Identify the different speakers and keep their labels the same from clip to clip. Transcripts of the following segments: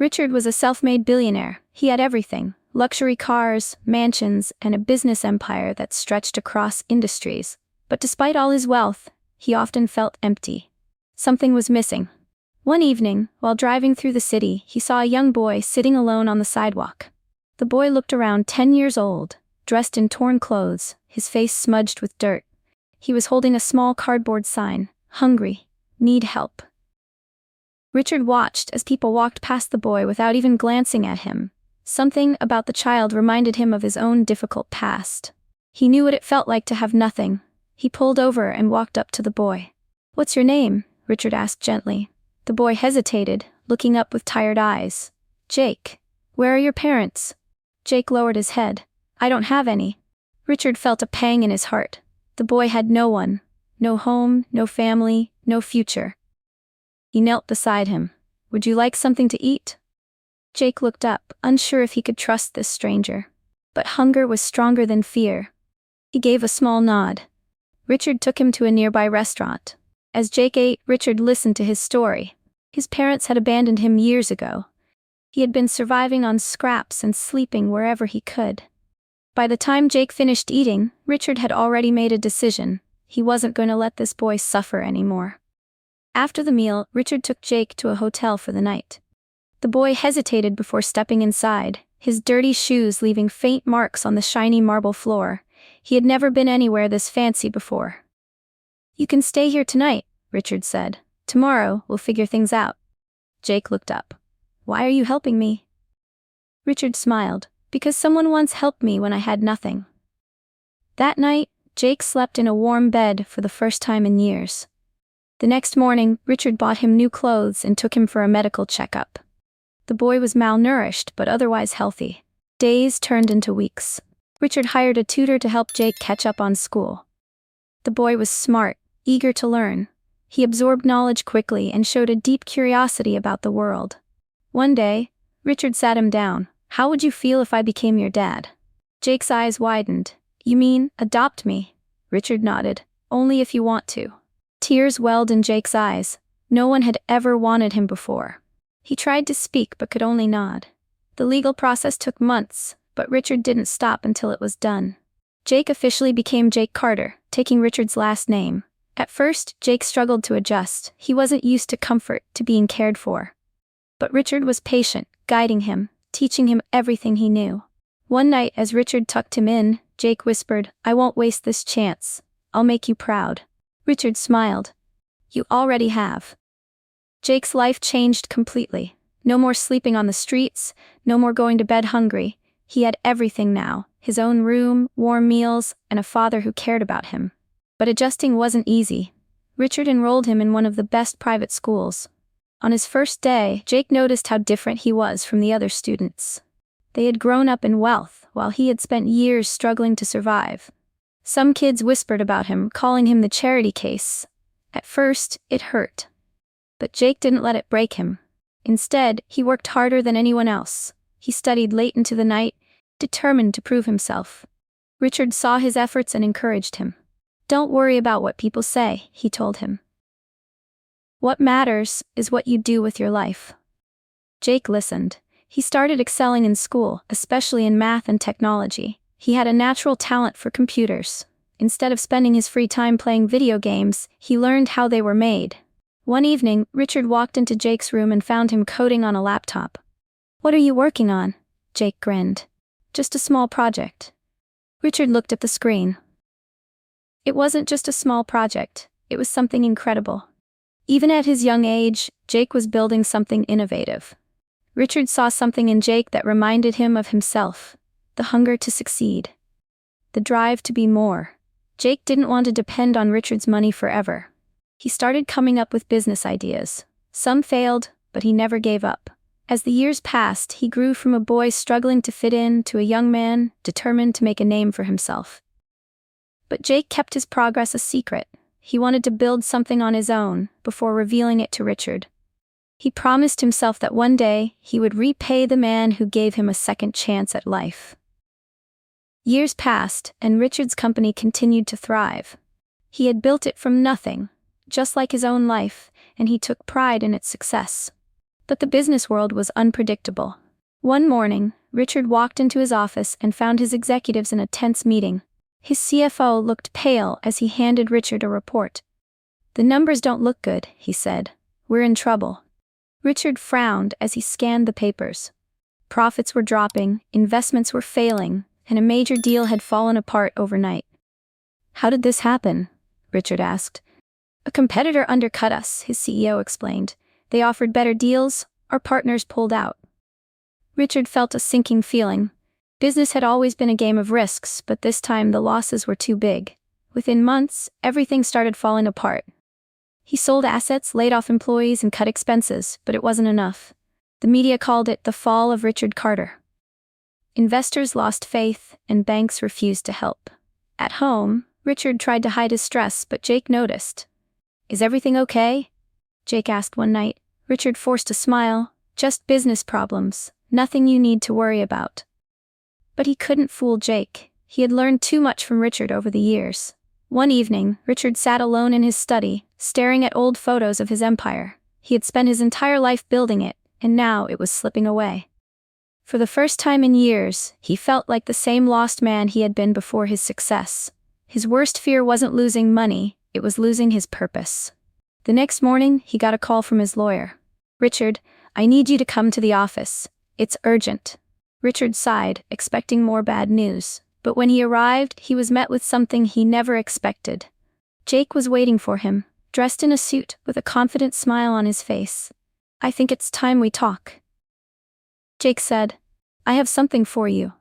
Speaker 1: Richard was a self-made billionaire. He had everything: luxury cars, mansions, and a business empire that stretched across industries. But despite all his wealth, he often felt empty. Something was missing. One evening, while driving through the city, he saw a young boy sitting alone on the sidewalk. The boy looked around 10 years old, dressed in torn clothes, his face smudged with dirt. He was holding a small cardboard sign: "Hungry, need help." Richard watched as people walked past the boy without even glancing at him. Something about the child reminded him of his own difficult past. He knew what it felt like to have nothing. He pulled over and walked up to the boy. "What's your name?" Richard asked gently. The boy hesitated, looking up with tired eyes. "Jake." "Where are your parents?" Jake lowered his head. "I don't have any." Richard felt a pang in his heart. The boy had no one. No home, no family, no future. He knelt beside him. "Would you like something to eat?" Jake looked up, unsure if he could trust this stranger. But hunger was stronger than fear. He gave a small nod. Richard took him to a nearby restaurant. As Jake ate, Richard listened to his story. His parents had abandoned him years ago. He had been surviving on scraps and sleeping wherever he could. By the time Jake finished eating, Richard had already made a decision. He wasn't going to let this boy suffer anymore. After the meal, Richard took Jake to a hotel for the night. The boy hesitated before stepping inside, his dirty shoes leaving faint marks on the shiny marble floor. He had never been anywhere this fancy before. "You can stay here tonight," Richard said. "Tomorrow, we'll figure things out." Jake looked up. "Why are you helping me?" Richard smiled. "Because someone once helped me when I had nothing." That night, Jake slept in a warm bed for the first time in years. The next morning, Richard bought him new clothes and took him for a medical checkup. The boy was malnourished but otherwise healthy. Days turned into weeks. Richard hired a tutor to help Jake catch up on school. The boy was smart, eager to learn. He absorbed knowledge quickly and showed a deep curiosity about the world. One day, Richard sat him down. "How would you feel if I became your dad?" Jake's eyes widened. "You mean, adopt me?" Richard nodded. "Only if you want to." Tears welled in Jake's eyes. No one had ever wanted him before. He tried to speak but could only nod. The legal process took months, but Richard didn't stop until it was done. Jake officially became Jake Carter, taking Richard's last name. At first, Jake struggled to adjust. He wasn't used to comfort, to being cared for. But Richard was patient, guiding him, teaching him everything he knew. One night, as Richard tucked him in, Jake whispered, "I won't waste this chance. I'll make you proud." Richard smiled. "You already have." Jake's life changed completely. No more sleeping on the streets, no more going to bed hungry. He had everything now: his own room, warm meals, and a father who cared about him. But adjusting wasn't easy. Richard enrolled him in one of the best private schools. On his first day, Jake noticed how different he was from the other students. They had grown up in wealth, while he had spent years struggling to survive. Some kids whispered about him, calling him the charity case. At first, it hurt. But Jake didn't let it break him. Instead, he worked harder than anyone else. He studied late into the night, determined to prove himself. Richard saw his efforts and encouraged him. "Don't worry about what people say," he told him. "What matters is what you do with your life." Jake listened. He started excelling in school, especially in math and technology. He had a natural talent for computers. Instead of spending his free time playing video games, he learned how they were made. One evening, Richard walked into Jake's room and found him coding on a laptop. "What are you working on?" Jake grinned. "Just a small project." Richard looked at the screen. It wasn't just a small project, it was something incredible. Even at his young age, Jake was building something innovative. Richard saw something in Jake that reminded him of himself: the hunger to succeed, the drive to be more. Jake didn't want to depend on Richard's money forever. He started coming up with business ideas. Some failed, but he never gave up. As the years passed, he grew from a boy struggling to fit in to a young man determined to make a name for himself. But Jake kept his progress a secret. He wanted to build something on his own before revealing it to Richard. He promised himself that one day he would repay the man who gave him a second chance at life. Years passed, and Richard's company continued to thrive. He had built it from nothing, just like his own life, and he took pride in its success. But the business world was unpredictable. One morning, Richard walked into his office and found his executives in a tense meeting. His CFO looked pale as he handed Richard a report. "The numbers don't look good," he said. "We're in trouble." Richard frowned as he scanned the papers. Profits were dropping, investments were failing, and a major deal had fallen apart overnight. "How did this happen?" Richard asked. "A competitor undercut us," his CEO explained. "They offered better deals, our partners pulled out." Richard felt a sinking feeling. Business had always been a game of risks, but this time the losses were too big. Within months, everything started falling apart. He sold assets, laid off employees, and cut expenses, but it wasn't enough. The media called it the fall of Richard Carter. Investors lost faith, and banks refused to help. At home, Richard tried to hide his stress, but Jake noticed. "Is everything okay?" Jake asked one night. Richard forced a smile. "Just business problems, nothing you need to worry about." But he couldn't fool Jake. He had learned too much from Richard over the years. One evening, Richard sat alone in his study, staring at old photos of his empire. He had spent his entire life building it, and now it was slipping away. For the first time in years, he felt like the same lost man he had been before his success. His worst fear wasn't losing money, it was losing his purpose. The next morning, he got a call from his lawyer. "Richard, I need you to come to the office. It's urgent." Richard sighed, expecting more bad news. But when he arrived, he was met with something he never expected. Jake was waiting for him, dressed in a suit, with a confident smile on his face. "I think it's time we talk." Jake said, "I have something for you."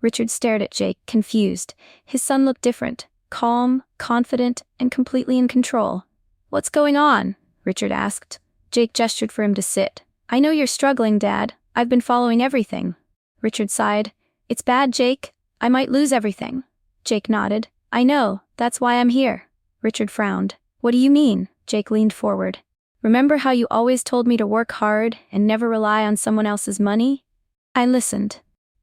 Speaker 1: Richard stared at Jake, confused. His son looked different, calm, confident, and completely in control. "What's going on?" Richard asked. Jake gestured for him to sit. "I know you're struggling, Dad. I've been following everything." Richard sighed. "It's bad, Jake. I might lose everything." Jake nodded. "I know, that's why I'm here." Richard frowned. "What do you mean?" Jake leaned forward. "Remember how you always told me to work hard and never rely on someone else's money?" I listened.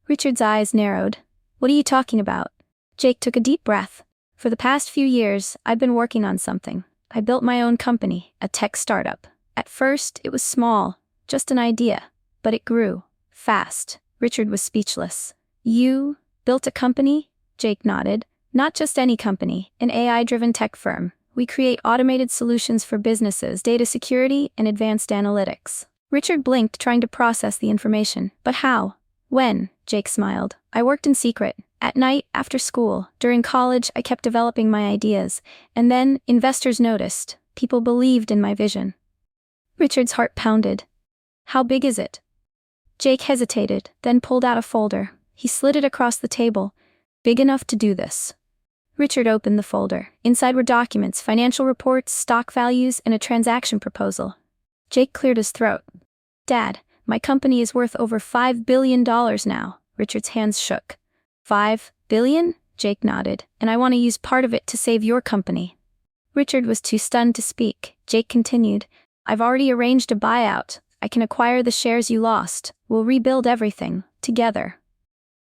Speaker 1: Richard's eyes narrowed. "What are you talking about?" Jake took a deep breath. "For the past few years, I've been working on something. I built my own company, a tech startup. At first, it was small, just an idea, but it grew fast." Richard was speechless. "You built a company?" Jake nodded. "Not just any company, an AI-driven tech firm. We create automated solutions for businesses, data security, and advanced analytics." Richard blinked, trying to process the information. "But how? When?" Jake smiled. "I worked in secret. At night, after school. During college, I kept developing my ideas. And then, investors noticed. People believed in my vision." Richard's heart pounded. "How big is it?" Jake hesitated, then pulled out a folder. He slid it across the table. "Big enough to do this." Richard opened the folder. Inside were documents, financial reports, stock values, and a transaction proposal. Jake cleared his throat. "Dad, my company is worth over $5 billion now." Richard's hands shook. $5 billion? Jake nodded. "And I want to use part of it to save your company." Richard was too stunned to speak. Jake continued. "I've already arranged a buyout. I can acquire the shares you lost. We'll rebuild everything, together."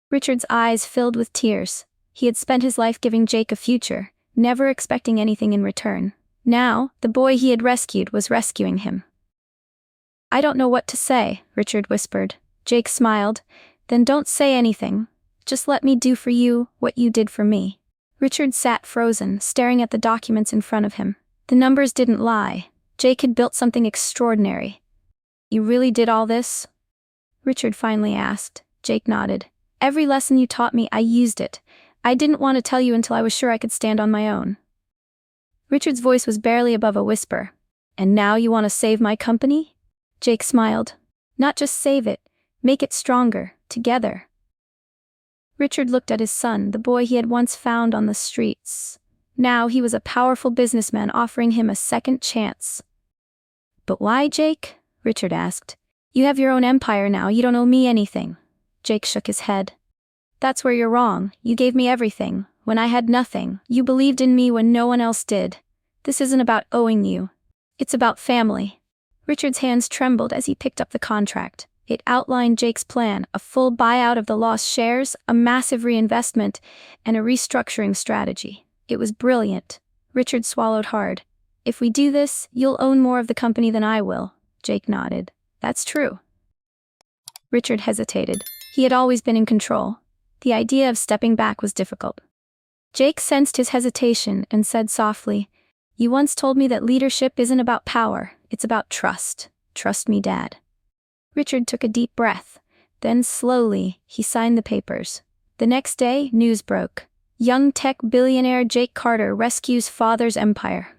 Speaker 1: Richard's eyes filled with tears. He had spent his life giving Jake a future, never expecting anything in return. Now, the boy he had rescued was rescuing him. "I don't know what to say," Richard whispered. Jake smiled. "Then don't say anything. Just let me do for you what you did for me." Richard sat frozen, staring at the documents in front of him. The numbers didn't lie. Jake had built something extraordinary. "You really did all this?" Richard finally asked. Jake nodded. "Every lesson you taught me, I used it. I didn't want to tell you until I was sure I could stand on my own." Richard's voice was barely above a whisper. "And now you want to save my company?" Jake smiled. "Not just save it, make it stronger, together." Richard looked at his son, the boy he had once found on the streets. Now he was a powerful businessman offering him a second chance. "But why, Jake?" Richard asked. "You have your own empire now, you don't owe me anything." Jake shook his head. "That's where you're wrong. You gave me everything, when I had nothing. You believed in me when no one else did. This isn't about owing you. It's about family." Richard's hands trembled as he picked up the contract. It outlined Jake's plan, a full buyout of the lost shares, a massive reinvestment, and a restructuring strategy. It was brilliant. Richard swallowed hard. "If we do this, you'll own more of the company than I will." Jake nodded. That's true. Richard hesitated. He had always been in control. The idea of stepping back was difficult. Jake sensed his hesitation and said softly, "You once told me that leadership isn't about power, it's about trust. Trust me, Dad." Richard took a deep breath. Then slowly, he signed the papers. The next day, news broke. Young tech billionaire Jake Carter rescues father's empire.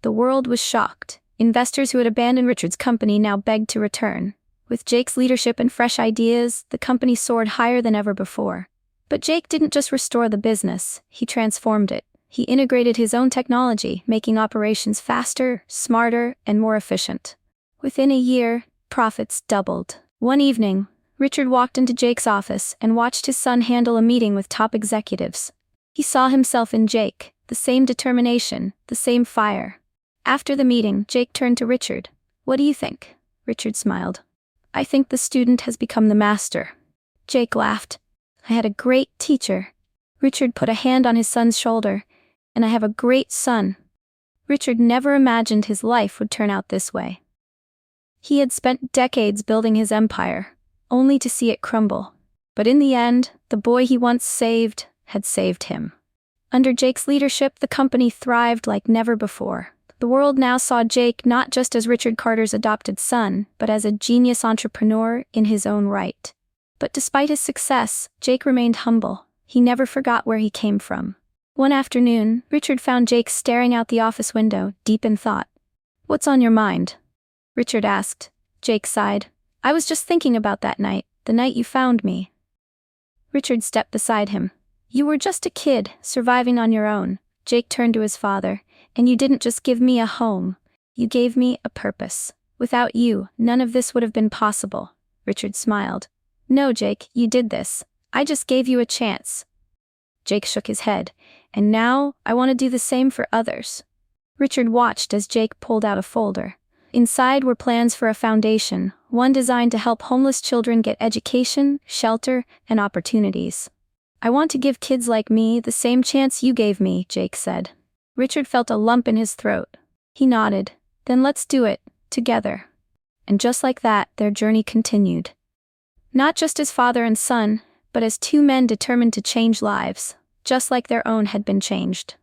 Speaker 1: The world was shocked. Investors who had abandoned Richard's company now begged to return. With Jake's leadership and fresh ideas, the company soared higher than ever before. But Jake didn't just restore the business, he transformed it. He integrated his own technology, making operations faster, smarter, and more efficient. Within a year, profits doubled. One evening, Richard walked into Jake's office and watched his son handle a meeting with top executives. He saw himself in Jake, the same determination, the same fire. After the meeting, Jake turned to Richard. "What do you think?" Richard smiled. "I think the student has become the master." Jake laughed. "I had a great teacher." Richard put a hand on his son's shoulder. "And I have a great son." Richard never imagined his life would turn out this way. He had spent decades building his empire, only to see it crumble. But in the end, the boy he once saved had saved him. Under Jake's leadership, the company thrived like never before. The world now saw Jake not just as Richard Carter's adopted son, but as a genius entrepreneur in his own right. But despite his success, Jake remained humble. He never forgot where he came from. One afternoon, Richard found Jake staring out the office window, deep in thought. "What's on your mind?" Richard asked. Jake sighed. "I was just thinking about that night, the night you found me." Richard stepped beside him. "You were just a kid, surviving on your own." Jake turned to his father. "And you didn't just give me a home. You gave me a purpose. Without you, none of this would have been possible." Richard smiled. "No, Jake, you did this. I just gave you a chance." Jake shook his head. "And now, I want to do the same for others." Richard watched as Jake pulled out a folder. Inside were plans for a foundation, one designed to help homeless children get education, shelter, and opportunities. "I want to give kids like me the same chance you gave me," Jake said. Richard felt a lump in his throat. He nodded. "Then let's do it, together." And just like that, their journey continued. Not just as father and son, but as two men determined to change lives, just like their own had been changed.